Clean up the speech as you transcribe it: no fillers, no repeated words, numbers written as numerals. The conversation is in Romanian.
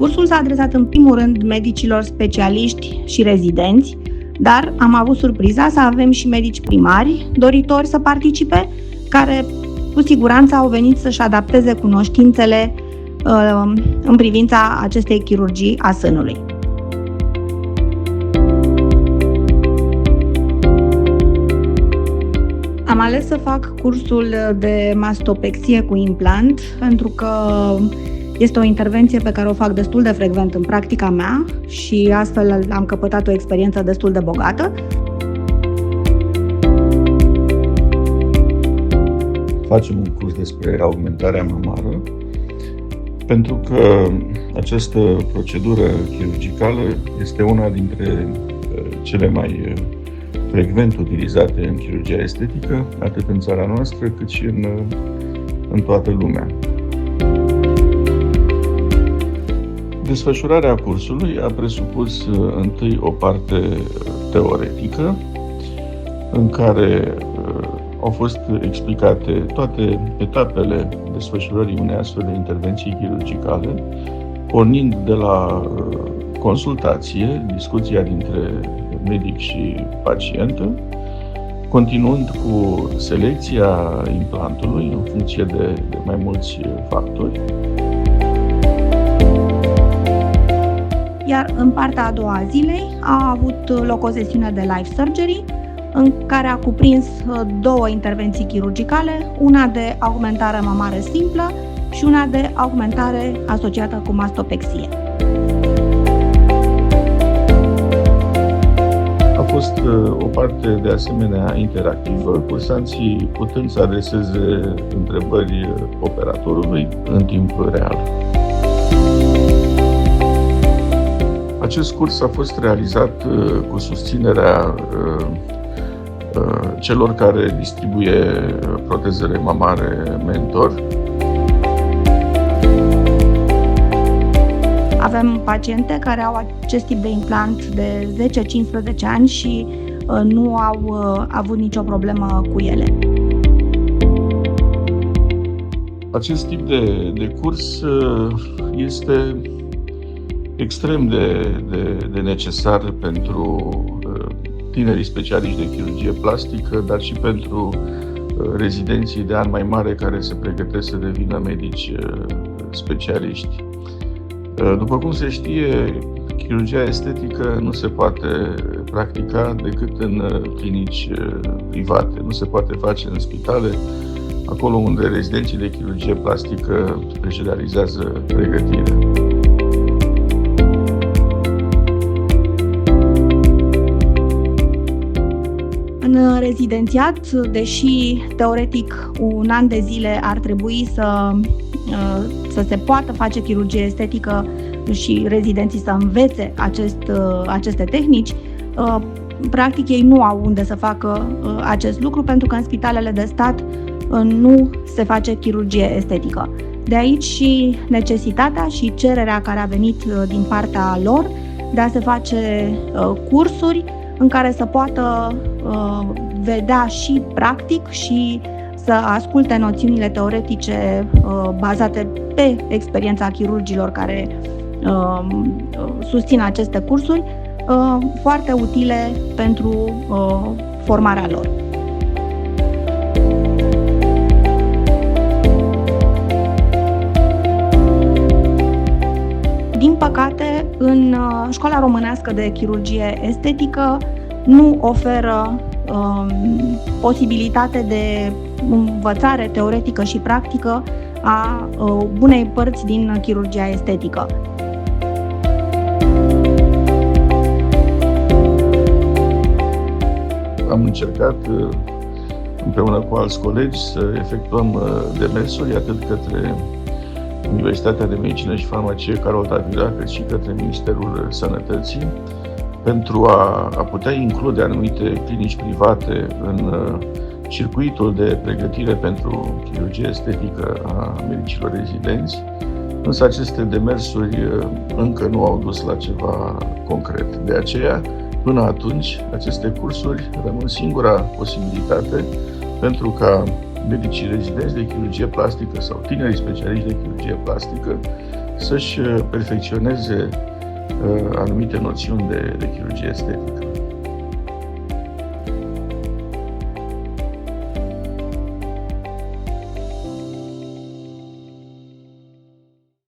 Cursul s-a adresat în primul rând medicilor specialiști și rezidenți, dar am avut surpriza să avem și medici primari doritori să participe, care cu siguranță au venit să-și adapteze cunoștințele în privința acestei chirurgii a sânului. Am ales să fac cursul de mastopexie cu implant pentru că este o intervenție pe care o fac destul de frecvent în practica mea și astfel am căpătat o experiență destul de bogată. Facem un curs despre augmentarea mamară pentru că această procedură chirurgicală este una dintre cele mai frecvent utilizate în chirurgia estetică, atât în țara noastră cât și în toată lumea. Desfășurarea cursului a presupus întâi o parte teoretică, în care au fost explicate toate etapele desfășurării unei astfel de intervenții chirurgicale, pornind de la consultație, discuția dintre medic și pacientă, continuând cu selecția implantului în funcție de mai mulți factori. Iar în partea a doua a zilei a avut loc o sesiune de live surgery, în care a cuprins două intervenții chirurgicale, una de augmentare mamară simplă și una de augmentare asociată cu mastopexie. A fost o parte de asemenea interactivă, cursanții putând să adreseze întrebări operatorului în timp real. Acest curs a fost realizat cu susținerea celor care distribuie protezele mamare Mentor. Avem paciente care au acest tip de implant de 10-15 ani și nu au avut nicio problemă cu ele. Acest tip de curs este extrem de necesar pentru tinerii specialiști de chirurgie plastică, dar și pentru rezidenții de an mai mare care se pregătesc să devină medici specialiști. După cum se știe, chirurgia estetică nu se poate practica decât în clinici private, nu se poate face în spitale, acolo unde rezidenții de chirurgie plastică își realizează pregătirea. În rezidențiat, deși teoretic un an de zile ar trebui să se poată face chirurgie estetică și rezidenții să învețe aceste tehnici, practic ei nu au unde să facă acest lucru pentru că în spitalele de stat nu se face chirurgie estetică. De aici și necesitatea și cererea care a venit din partea lor de a se face cursuri în care să poată vedea și practic și să asculte noțiunile teoretice bazate pe experiența chirurgilor care susțin aceste cursuri, foarte utile pentru formarea lor. Din păcate, în Școala Românească de Chirurgie Estetică nu oferă posibilitate de învățare teoretică și practică a bunei părți din chirurgia estetică. Am încercat împreună cu alți colegi să efectuăm demersuri atât către Universitatea de Medicină și Farmacie Carol Tavila, cât și către Ministerul Sănătății, pentru a putea include anumite clinici private în circuitul de pregătire pentru chirurgie estetică a medicilor rezidenți, însă aceste demersuri încă nu au dus la ceva concret. De aceea, până atunci, aceste cursuri rămân singura posibilitate pentru ca medicii rezidenți de chirurgie plastică sau tinerii specialiști de chirurgie plastică să-și perfecționeze anumite noțiuni de chirurgie estetică.